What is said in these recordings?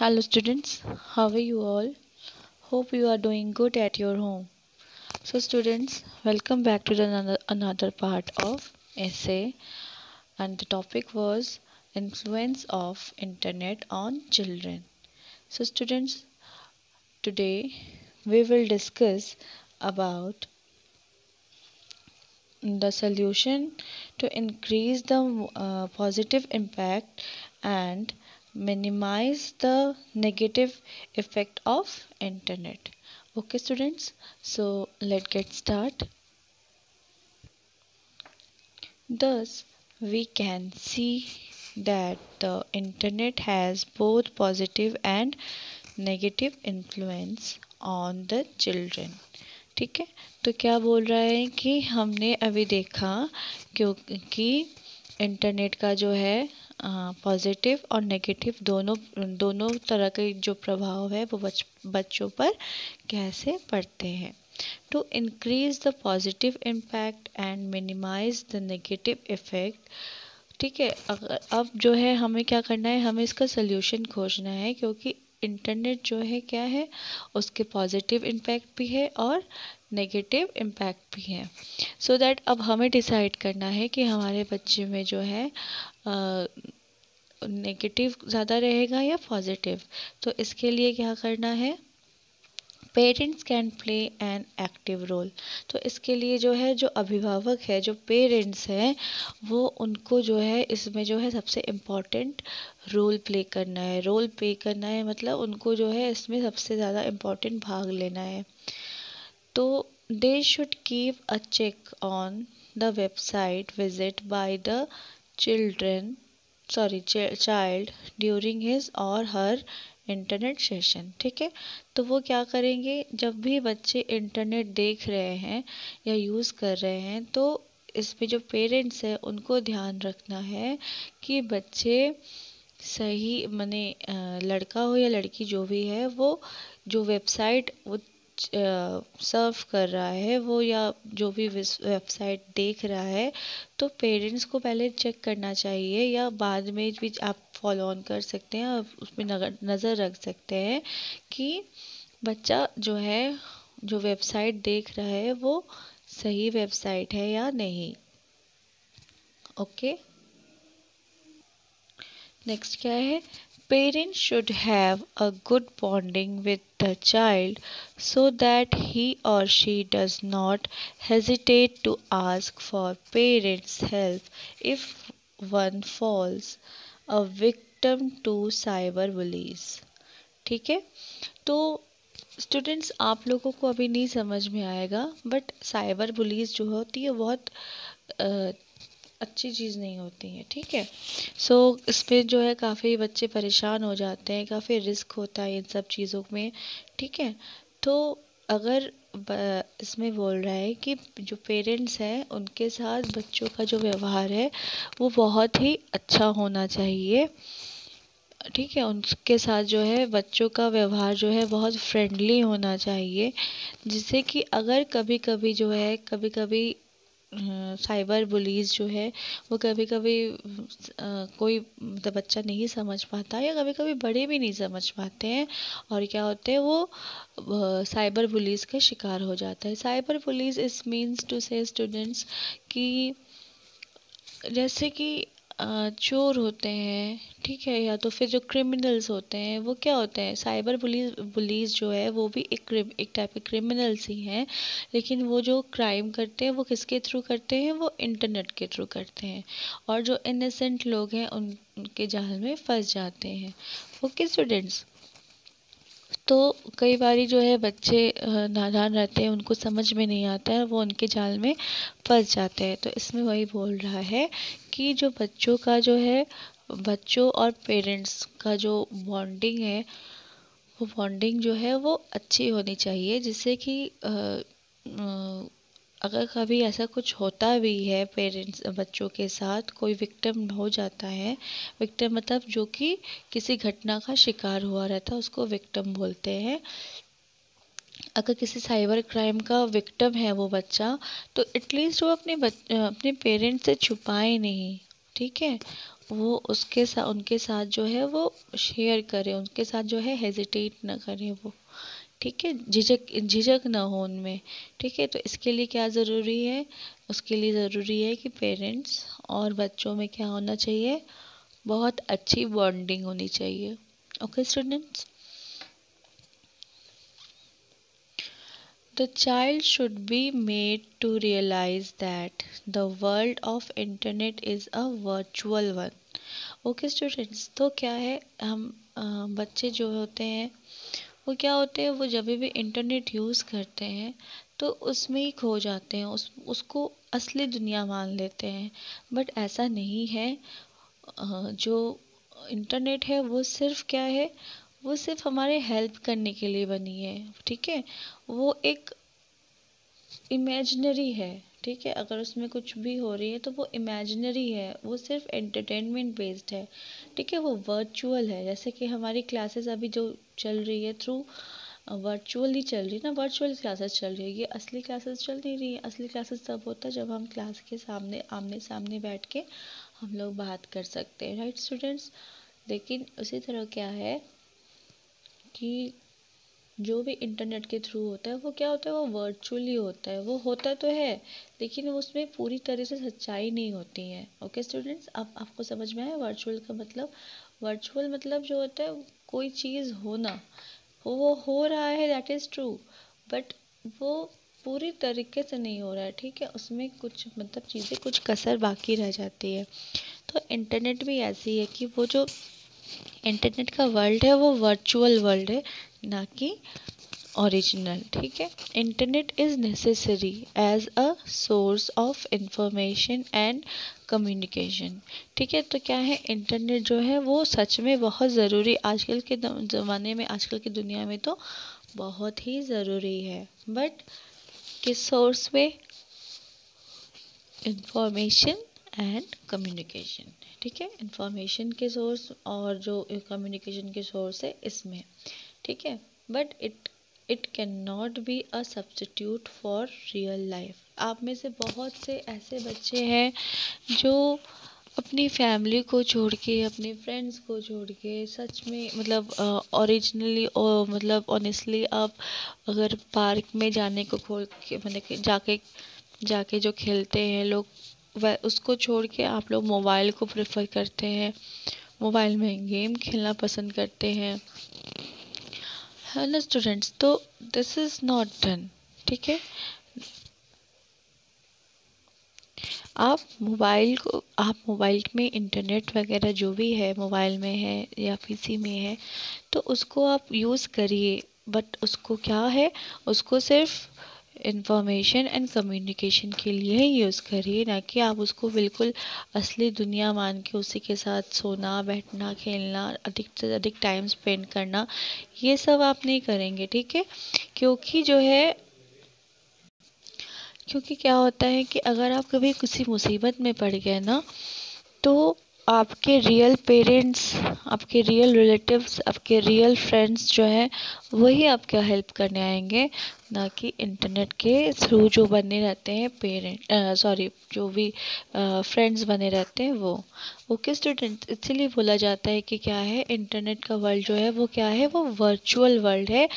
Hello students, how are you all? Hope you are doing good at your home. So students, welcome back to another part of essay, and the topic was influence of internet on children. So students, today we will discuss about the solution to increase the positive impact and minimize the negative effect of internet. Okay students, so let's get start. Thus we can see that the internet has both positive and negative influence on the children. ठीक है, तो क्या बोल रहा है कि हमने अभी देखा क्योंकि इंटरनेट का जो है पॉजिटिव और नेगेटिव दोनों दोनों तरह के जो प्रभाव है वो बच्चों पर कैसे पड़ते हैं। To increase the positive impact and minimize the negative effect. ठीक है, अगर अब जो है हमें क्या करना है, हमें इसका सल्यूशन खोजना है क्योंकि इंटरनेट जो है क्या है, उसके पॉजिटिव इम्पैक्ट भी है और नेगेटिव इम्पैक्ट भी है। सो दैट अब हमें डिसाइड करना है कि हमारे बच्चे में जो है नेगेटिव ज़्यादा रहेगा या पॉजिटिव। तो इसके लिए क्या करना है, parents can play an active role. तो इसके लिए जो है, जो अभिभावक है, जो पेरेंट्स हैं, वो उनको जो है इसमें जो है सबसे इम्पॉर्टेंट रोल प्ले करना है। रोल प्ले करना है मतलब उनको जो है इसमें सबसे ज़्यादा इम्पॉर्टेंट भाग लेना है। तो they should keep a check on the website visit by the children child during his और हर इंटरनेट सेशन। ठीक है, तो वो क्या करेंगे, जब भी बच्चे इंटरनेट देख रहे हैं या यूज़ कर रहे हैं तो इसमें जो पेरेंट्स हैं उनको ध्यान रखना है कि बच्चे सही माने लड़का हो या लड़की जो भी है, वो जो वेबसाइट वो सर्व कर रहा है वो या जो भी वेबसाइट देख रहा है, तो पेरेंट्स को पहले चेक करना चाहिए या बाद में भी आप फॉलो ऑन कर सकते हैं और उसमें नज़र रख सकते हैं कि बच्चा जो है जो वेबसाइट देख रहा है वो सही वेबसाइट है या नहीं। ओके, नेक्स्ट क्या है, parents should have a good bonding with the child so that he or she does not hesitate to ask for parents' help if one falls a victim to cyber bullies। ठीक है, तो students आप लोगों को अभी नहीं समझ में आएगा, बट साइबर बुलीज जो होती है बहुत अच्छी चीज़ नहीं होती है। ठीक है, सो इस पर जो है काफ़ी बच्चे परेशान हो जाते हैं, काफ़ी रिस्क होता है इन सब चीज़ों में। ठीक है, तो अगर इसमें बोल रहा है कि जो पेरेंट्स हैं उनके साथ बच्चों का जो व्यवहार है वो बहुत ही अच्छा होना चाहिए। ठीक है, उनके साथ जो है बच्चों का व्यवहार जो है बहुत फ्रेंडली होना चाहिए, जिससे कि अगर कभी कभी जो है कभी कभी साइबर बुलीज जो है वो कभी कभी कोई मतलब बच्चा नहीं समझ पाता या कभी कभी बड़े भी नहीं समझ पाते हैं और क्या होते हैं वो साइबर बुलीज का शिकार हो जाता है। साइबर बुलीज इस मीन्स टू से स्टूडेंट्स कि जैसे कि चोर होते हैं, ठीक है, या तो फिर जो क्रिमिनल्स होते हैं वो क्या होते हैं, साइबर पुलिस जो है वो भी एक टाइप के क्रिमिनल्स ही हैं, लेकिन वो जो क्राइम करते हैं वो किसके थ्रू करते हैं, वो इंटरनेट के थ्रू करते हैं और जो इनोसेंट लोग हैं उनके जाल में फंस जाते हैं। ओके स्टूडेंट्स, तो कई बारी जो है बच्चे नादान रहते हैं, उनको समझ में नहीं आता है, वो उनके जाल में फंस जाते हैं। तो इसमें वही बोल रहा है कि जो बच्चों का जो है, बच्चों और पेरेंट्स का जो बॉन्डिंग है वो बॉन्डिंग जो है वो अच्छी होनी चाहिए, जिससे कि अगर कभी ऐसा कुछ होता भी है पेरेंट्स बच्चों के साथ, कोई विक्टिम हो जाता है, विक्टिम मतलब जो कि किसी घटना का शिकार हुआ रहता है उसको विक्टिम बोलते हैं। अगर किसी साइबर क्राइम का विक्टिम है वो बच्चा, तो एटलीस्ट वो अपने पेरेंट्स से छुपाए नहीं। ठीक है, वो उसके साथ उनके साथ जो है वो शेयर करें, उनके साथ जो है हेजिटेट ना करें वो, ठीक है, झिझक झिझक ना हो उनमें, ठीक है। तो इसके लिए क्या ज़रूरी है, उसके लिए ज़रूरी है कि पेरेंट्स और बच्चों में क्या होना चाहिए, बहुत अच्छी बॉन्डिंग होनी चाहिए। Okay students, the child should be made to realize that the world of internet is a virtual one। Okay students, तो क्या है, हम बच्चे जो होते हैं वो क्या होते हैं, वो जब भी इंटरनेट यूज़ करते हैं तो उसमें ही खो जाते हैं, उसको असली दुनिया मान लेते हैं। बट ऐसा नहीं है। जो इंटरनेट है वो सिर्फ क्या है, वो सिर्फ हमारे हेल्प करने के लिए बनी है, ठीक है। वो एक इमेजिनरी है, ठीक है। अगर उसमें कुछ भी हो रही है तो वो इमेजिनरी है, वो सिर्फ एंटरटेनमेंट बेस्ड है, ठीक है। वो वर्चुअल है, जैसे कि हमारी क्लासेस अभी जो चल रही है थ्रू वर्चुअली चल रही है ना, वर्चुअल क्लासेस चल रही है, ये असली क्लासेस चल नहीं रही है। असली क्लासेस तब होता है जब हम क्लास के सामने आमने सामने बैठ के हम लोग बात कर सकते हैं, राइट स्टूडेंट्स। लेकिन उसी तरह क्या है कि जो भी इंटरनेट के थ्रू होता है वो क्या होता है, वो वर्चुअली होता है, वो होता तो है लेकिन उसमें पूरी तरह से सच्चाई नहीं होती है। ओके स्टूडेंट्स, अब आपको समझ में आया वर्चुअल का मतलब। वर्चुअल मतलब जो होता है कोई चीज़ होना, वो हो रहा है, दैट इज़ ट्रू, बट वो पूरी तरीके से नहीं हो रहा है, ठीक है। उसमें कुछ मतलब चीज़ें कुछ कसर बाकी रह जाती है। तो इंटरनेट भी ऐसी है कि वो जो इंटरनेट का वर्ल्ड है वो वर्चुअल वर्ल्ड है, ना कि ओरिजिनल, ठीक है। Internet is necessary as a source of information and communication, ठीक है। तो क्या है, इंटरनेट जो है वो सच में बहुत ज़रूरी आजकल के ज़माने में, आजकल की दुनिया में तो बहुत ही ज़रूरी है। बट किस सोर्स पे, इंफॉर्मेशन एंड कम्युनिकेशन, ठीक है। इंफॉर्मेशन के सोर्स और जो कम्युनिकेशन के सोर्स है इसमें, ठीक है। But it can not be a substitute for real life. आप में से बहुत से ऐसे बच्चे हैं जो अपनी फैमिली को छोड़ के, अपने फ्रेंड्स को छोड़ के, सच में मतलब ओरिजिनली और मतलब ऑनेस्टली आप अगर पार्क में जाने को खोल के मतलब कि जाके जो खेलते हैं लोग, वह उसको छोड़ के आप लोग मोबाइल को प्रेफर करते हैं, मोबाइल में गेम खेलना पसंद करते हैं, है ना स्टूडेंट्स। तो दिस इज़ नॉट डन, ठीक है। आप मोबाइल में इंटरनेट वगैरह जो भी है मोबाइल में है या पीसी में है तो उसको आप यूज़ करिए, बट उसको क्या है, उसको सिर्फ इंफॉर्मेशन एंड कम्युनिकेशन के लिए ही यूज़ करिए, ना कि आप उसको बिल्कुल असली दुनिया मान के उसी के साथ सोना बैठना खेलना अधिक से अधिक टाइम स्पेंड करना, ये सब आप नहीं करेंगे, ठीक है। क्योंकि जो है, क्योंकि क्या होता है कि अगर आप कभी किसी मुसीबत में पड़ गए ना, तो आपके रियल पेरेंट्स, आपके रियल रिलेटिव्स, आपके रियल फ्रेंड्स जो हैं वही आपका हेल्प करने आएंगे, ना कि इंटरनेट के थ्रू जो बने रहते हैं जो भी फ्रेंड्स बने रहते हैं वो। ओके स्टूडेंट्स, इसीलिए बोला जाता है कि क्या है, इंटरनेट का वर्ल्ड जो है वो क्या है, वो वर्चुअल वर्ल्ड है,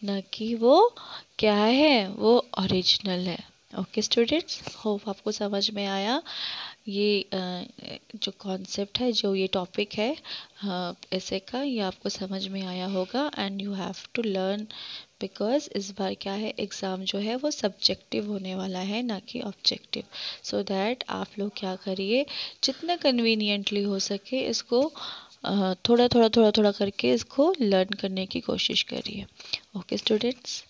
ना कि वो क्या है, वो ओरिजिनल है। ओके स्टूडेंट्स, होप आपको समझ में आया ये जो कॉन्सेप्ट है, जो ये टॉपिक है ऐसे का, ये आपको समझ में आया होगा। And you have to learn, because इस बार क्या है, एग्ज़ाम जो है वो सब्जेक्टिव होने वाला है, ना कि ऑब्जेक्टिव। सो दैट आप लोग क्या करिए, जितना कन्वीनियंटली हो सके इसको थोड़ा थोड़ा थोड़ा थोड़ा करके इसको लर्न करने की कोशिश करिए। Okay students.